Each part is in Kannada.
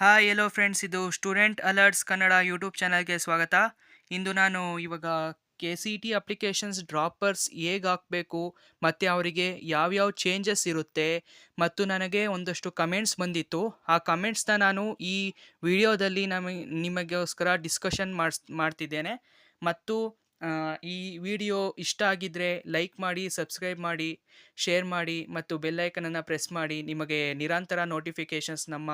ಹಾಯ್ ಎಲ್ಲೋ ಫ್ರೆಂಡ್ಸ್, ಇದು ಸ್ಟೂಡೆಂಟ್ ಅಲರ್ಟ್ಸ್ ಕನ್ನಡ ಯೂಟ್ಯೂಬ್ ಚಾನಲ್ಗೆ ಸ್ವಾಗತ. ಇಂದು ನಾನು ಇವಾಗ ಕೆ ಸಿ ಟಿ ಅಪ್ಲಿಕೇಶನ್ಸ್ ಡ್ರಾಪರ್ಸ್ ಹೇಗೆ ಹಾಕಬೇಕು ಮತ್ತು ಅವರಿಗೆ ಯಾವ್ಯಾವ ಚೇಂಜಸ್ ಇರುತ್ತೆ ಮತ್ತು ನನಗೆ ಒಂದಷ್ಟು ಕಮೆಂಟ್ಸ್ ಬಂದಿತ್ತು. ಆ ಕಮೆಂಟ್ಸ್ನ ನಾನು ಈ ವಿಡಿಯೋದಲ್ಲಿ ನಿಮಗೋಸ್ಕರ ಡಿಸ್ಕಷನ್ ಮಾಡ್ತಿದ್ದೇನೆ. ಮತ್ತು ಈ ವಿಡಿಯೋ ಇಷ್ಟ ಆಗಿದ್ದರೆ ಲೈಕ್ ಮಾಡಿ, ಸಬ್ಸ್ಕ್ರೈಬ್ ಮಾಡಿ, ಶೇರ್ ಮಾಡಿ ಮತ್ತು ಬೆಲ್ ಐಕನನ್ನು ಪ್ರೆಸ್ ಮಾಡಿ. ನಿಮಗೆ ನಿರಂತರ ನೋಟಿಫಿಕೇಷನ್ಸ್ ನಮ್ಮ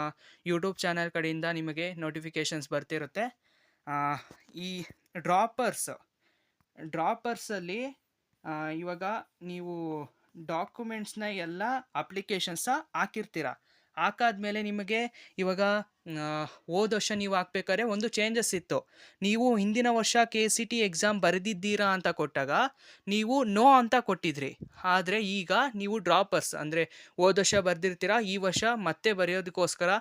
ಯೂಟ್ಯೂಬ್ ಚಾನಲ್ ಕಡೆಯಿಂದ ನಿಮಗೆ ನೋಟಿಫಿಕೇಷನ್ಸ್ ಬರ್ತಿರುತ್ತೆ. ಈ ಡ್ರಾಪರ್ಸಲ್ಲಿ ಇವಾಗ ನೀವು ಡಾಕ್ಯುಮೆಂಟ್ಸ್ನ ಎಲ್ಲ ಅಪ್ಲಿಕೇಶನ್ಸ ಹಾಕಿರ್ತೀರ. ಹಾಕಾದ್ಮೇಲೆ ನಿಮಗೆ ಇವಾಗ ಹೋದ ವರ್ಷ ನೀವು ಹಾಕ್ಬೇಕಾದ್ರೆ ಒಂದು ಚೇಂಜಸ್ ಇತ್ತು. ನೀವು ಹಿಂದಿನ ವರ್ಷ ಕೆ ಸಿ ಟಿ ಎಕ್ಸಾಮ್ ಬರೆದಿದ್ದೀರಾ ಅಂತ ಕೊಟ್ಟಾಗ ನೀವು ನೋ ಅಂತ ಕೊಟ್ಟಿದ್ರಿ. ಆದರೆ ಈಗ ನೀವು ಡ್ರಾಪರ್ಸ್ ಅಂದರೆ ಹೋದ ವರ್ಷ ಬರೆದಿರ್ತೀರ, ಈ ವರ್ಷ ಮತ್ತೆ ಬರೆಯೋದಕ್ಕೋಸ್ಕರ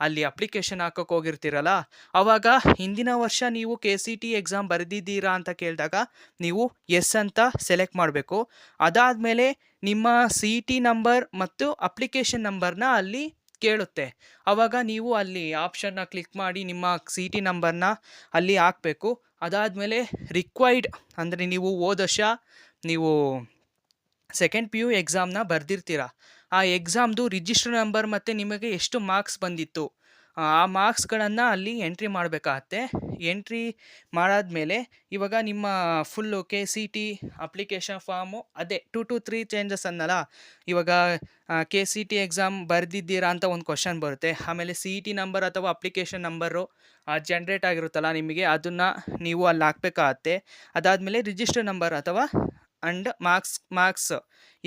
ಅಲ್ಲಿ ಅಪ್ಲಿಕೇಶನ್ ಹಾಕೋಕೆ ಹೋಗಿರ್ತೀರಲ್ಲ, ಆವಾಗ ಹಿಂದಿನ ವರ್ಷ ನೀವು ಕೆ ಸಿ ಟಿ ಎಕ್ಸಾಮ್ ಬರೆದಿದ್ದೀರಾ ಅಂತ ಕೇಳಿದಾಗ ನೀವು ಎಸ್ ಅಂತ ಸೆಲೆಕ್ಟ್ ಮಾಡಬೇಕು. ಅದಾದಮೇಲೆ ನಿಮ್ಮ ಸಿ ಟಿ ನಂಬರ್ ಮತ್ತು ಅಪ್ಲಿಕೇಶನ್ ನಂಬರ್ನ ಅಲ್ಲಿ ಕೇಳುತ್ತೆ. ಆವಾಗ ನೀವು ಅಲ್ಲಿ ಆಪ್ಷನ್ನ ಕ್ಲಿಕ್ ಮಾಡಿ ನಿಮ್ಮ ಸಿ ಟಿ ನಂಬರ್ನ ಅಲ್ಲಿ ಹಾಕಬೇಕು. ಅದಾದಮೇಲೆ ರಿಕ್ವೈರ್ಡ್ ಅಂದರೆ ನೀವು ಹೋದ ವರ್ಷ ನೀವು ಸೆಕೆಂಡ್ ಪಿ ಯು ಎಕ್ಸಾಮ್ನ ಬರೆದಿರ್ತೀರ. ಆ ಎಕ್ಸಾಮ್ದು ರಿಜಿಸ್ಟರ್ ನಂಬರ್ ಮತ್ತು ನಿಮಗೆ ಎಷ್ಟು ಮಾರ್ಕ್ಸ್ ಬಂದಿತ್ತು ಆ ಮಾರ್ಕ್ಸ್ಗಳನ್ನು ಅಲ್ಲಿ ಎಂಟ್ರಿ ಮಾಡಬೇಕಾಗತ್ತೆ. ಎಂಟ್ರಿ ಮಾಡಾದ್ಮೇಲೆ ಇವಾಗ ನಿಮ್ಮ full K C T application farm ಅದೇ 2 to 3 ಚೇಂಜಸ್ ಅನ್ನಲ್ಲ. ಇವಾಗ ಕೆ ಸಿ ಟಿ ಎಕ್ಸಾಮ್ ಬರೆದಿದ್ದೀರಾ ಅಂತ ಒಂದು ಕ್ವಶನ್ ಬರುತ್ತೆ. ಆಮೇಲೆ ಸಿ ಇ ಟಿ ನಂಬರ್ ಅಥವಾ ಅಪ್ಲಿಕೇಶನ್ ನಂಬರು ಜನ್ರೇಟ್ ಆಗಿರುತ್ತಲ್ಲ ನಿಮಗೆ, ಅದನ್ನು ನೀವು ಅಲ್ಲಿ ಹಾಕಬೇಕಾಗತ್ತೆ. ಅದಾದಮೇಲೆ ರಿಜಿಸ್ಟರ್ ನಂಬರ್ ಅಥವಾ ಮಾರ್ಕ್ಸ್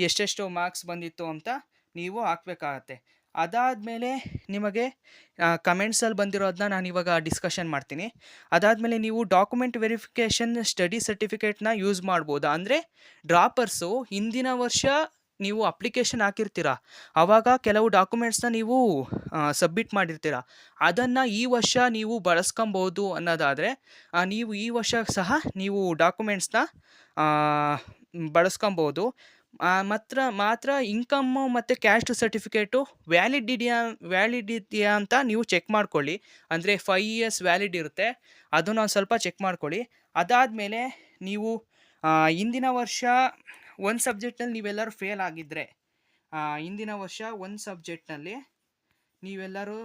ಎಷ್ಟೆಷ್ಟು ಮಾರ್ಕ್ಸ್ ಬಂದಿತ್ತು ಅಂತ ನೀವು ಹಾಕಬೇಕಾಗತ್ತೆ. ಅದಾದಮೇಲೆ ನಿಮಗೆ ಕಮೆಂಟ್ಸಲ್ಲಿ ಬಂದಿರೋದನ್ನ ನಾನು ಇವಾಗ ಡಿಸ್ಕಷನ್ ಮಾಡ್ತೀನಿ. ಅದಾದಮೇಲೆ ನೀವು ಡಾಕ್ಯುಮೆಂಟ್ ವೆರಿಫಿಕೇಷನ್ ಸ್ಟಡಿ ಸರ್ಟಿಫಿಕೇಟ್ನ ಯೂಸ್ ಮಾಡ್ಬೋದಾ ಅಂದರೆ, ಡ್ರಾಪರ್ಸು ಹಿಂದಿನ ವರ್ಷ ನೀವು ಅಪ್ಲಿಕೇಶನ್ ಹಾಕಿರ್ತೀರ, ಆವಾಗ ಕೆಲವು ಡಾಕ್ಯುಮೆಂಟ್ಸ್ನ ನೀವು ಸಬ್ಮಿಟ್ ಮಾಡಿರ್ತೀರ, ಅದನ್ನು ಈ ವರ್ಷ ನೀವು ಬಳಸ್ಕೊಬೋದು ಅನ್ನೋದಾದರೆ ನೀವು ಈ ವರ್ಷ ಸಹ ನೀವು ಡಾಕ್ಯುಮೆಂಟ್ಸ್ನ ಬಳಸ್ಕೊಬೋದು. ಮಾತ್ರ ಇನ್ಕಮ್ಮು ಮತ್ತು ಕ್ಯಾಸ್ಟ್ ಸರ್ಟಿಫಿಕೇಟು ವ್ಯಾಲಿಡ್ ಇದೆಯಾ ಅಂತ ನೀವು ಚೆಕ್ ಮಾಡ್ಕೊಳ್ಳಿ. ಅಂದರೆ 5 years ವ್ಯಾಲಿಡ್ ಇರುತ್ತೆ, ಅದನ್ನು ಒಂದು ಸ್ವಲ್ಪ ಚೆಕ್ ಮಾಡ್ಕೊಳ್ಳಿ. ಅದಾದಮೇಲೆ ನೀವು ಹಿಂದಿನ ವರ್ಷ ಒಂದು ಸಬ್ಜೆಕ್ಟ್ನಲ್ಲಿ ನೀವೆಲ್ಲರೂ ಫೇಲ್ ಆಗಿದ್ದರೆ, ಹಿಂದಿನ ವರ್ಷ ಒಂದು ಸಬ್ಜೆಕ್ಟ್ನಲ್ಲಿ ನೀವೆಲ್ಲರೂ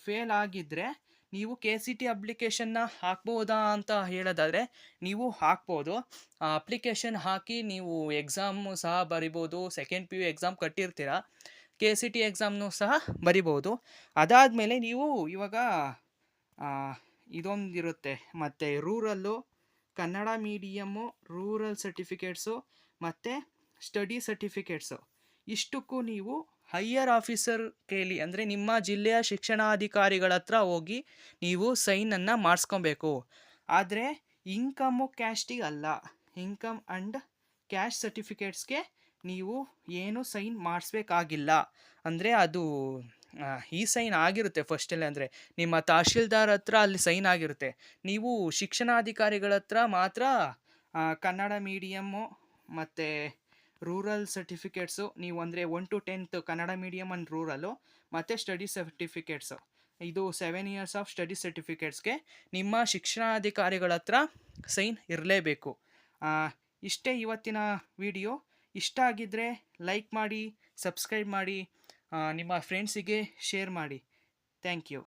ಫೇಲ್ ಆಗಿದ್ದರೆ ನೀವು ಕೆ ಸಿ ಟಿ ಅಪ್ಲಿಕೇಶನ್ನ ಹಾಕ್ಬೋದಾ ಅಂತ ಹೇಳೋದಾದರೆ ನೀವು ಹಾಕ್ಬೋದು. ಅಪ್ಲಿಕೇಶನ್ ಹಾಕಿ ನೀವು ಎಕ್ಸಾಮು ಸಹ ಬರಿಬೋದು. ಸೆಕೆಂಡ್ ಪಿ ಯು ಎಕ್ಸಾಮ್ ಕಟ್ಟಿರ್ತೀರ, ಕೆ ಸಿ ಟಿ ಎಕ್ಸಾಮ್ನು ಸಹ ಬರಿಬೋದು. ಅದಾದಮೇಲೆ ನೀವು ಇವಾಗ ಇದೊಂದಿರುತ್ತೆ, ಮತ್ತು ಕನ್ನಡ ಮೀಡಿಯಮ್ಮು ರೂರಲ್ ಸರ್ಟಿಫಿಕೇಟ್ಸು ಮತ್ತು ಸ್ಟಡಿ ಸರ್ಟಿಫಿಕೇಟ್ಸು ಇಷ್ಟಕ್ಕೂ ನೀವು ಹೈಯರ್ ಆಫೀಸರ್ ಕೇಳಿ, ಅಂದರೆ ನಿಮ್ಮ ಜಿಲ್ಲೆಯ ಶಿಕ್ಷಣಾಧಿಕಾರಿಗಳ ಹತ್ರ ಹೋಗಿ ನೀವು ಸೈನನ್ನು ಮಾಡಿಸ್ಕೊಬೇಕು. ಆದರೆ ಇನ್ಕಮ್ಮು ಕ್ಯಾಸ್ಟಿಗೆ ಅಲ್ಲ, ಇನ್ಕಮ್ ಆ್ಯಂಡ್ ಕ್ಯಾಸ್ಟ್ ಸರ್ಟಿಫಿಕೇಟ್ಸ್ಗೆ ನೀವು ಏನು ಸೈನ್ ಮಾಡಿಸ್ಬೇಕಾಗಿಲ್ಲ. ಅಂದರೆ ಅದು ಈ ಸೈನ್ ಆಗಿರುತ್ತೆ ಫಸ್ಟಲ್ಲೇ, ಅಂದರೆ ನಿಮ್ಮ ತಹಶೀಲ್ದಾರ್ ಹತ್ರ ಅಲ್ಲಿ ಸೈನ್ ಆಗಿರುತ್ತೆ. ನೀವು ಶಿಕ್ಷಣಾಧಿಕಾರಿಗಳ ಹತ್ರ ಮಾತ್ರ ಕನ್ನಡ ಮೀಡಿಯಮ್ಮು ಮತ್ತು ರೂರಲ್ ಸರ್ಟಿಫಿಕೇಟ್ಸು, ನೀವು ಅಂದರೆ 1 to 10th Kannada medium and rural ಮತ್ತು ಸ್ಟಡಿ ಸರ್ಟಿಫಿಕೇಟ್ಸು, ಇದು 7 years ಆಫ್ ಸ್ಟಡಿ ಸರ್ಟಿಫಿಕೇಟ್ಸ್ಗೆ ನಿಮ್ಮ ಶಿಕ್ಷಣಾಧಿಕಾರಿಗಳ ಹತ್ರ ಸೈನ್ ಇರಲೇಬೇಕು. ಇಷ್ಟೇ ಇವತ್ತಿನ ವಿಡಿಯೋ. ಇಷ್ಟ ಆಗಿದ್ದರೆ ಲೈಕ್ ಮಾಡಿ, ಸಬ್ಸ್ಕ್ರೈಬ್ ಮಾಡಿ, ನಿಮ್ಮ ಫ್ರೆಂಡ್ಸಿಗೆ ಶೇರ್ ಮಾಡಿ. Thank you.